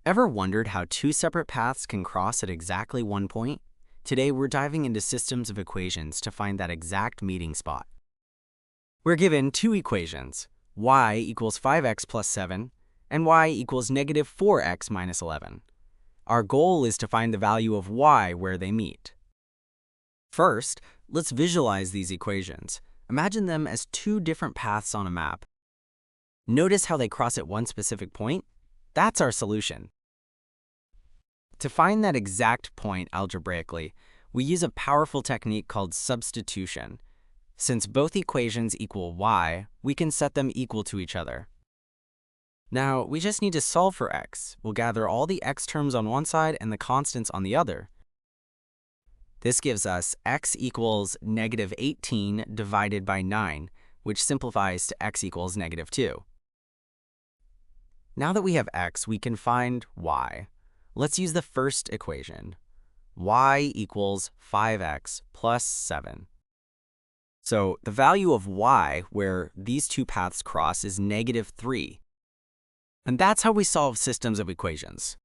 Ever wondered how two separate paths can cross at exactly one point? Today, we're diving into systems of equations to find that exact meeting spot. We're given two equations, y equals 5x plus 7 and y equals negative 4x minus 11. Our goal is to find the value of y where they meet. First, let's visualize these equations. Imagine them as two different paths on a map. Notice how they cross at one specific point? That's our solution. To find that exact point algebraically, we use a powerful technique called substitution. Since both equations equal y, we can set them equal to each other. Now, we just need to solve for x. We'll gather all the x terms on one side and the constants on the other. This gives us x equals negative 18 divided by 9, which simplifies to x equals negative 2. Now that we have x, we can find y. Let's use the first equation. Y equals 5x plus 7. So the value of y, where these two paths cross, is negative 3. And that's how we solve systems of equations.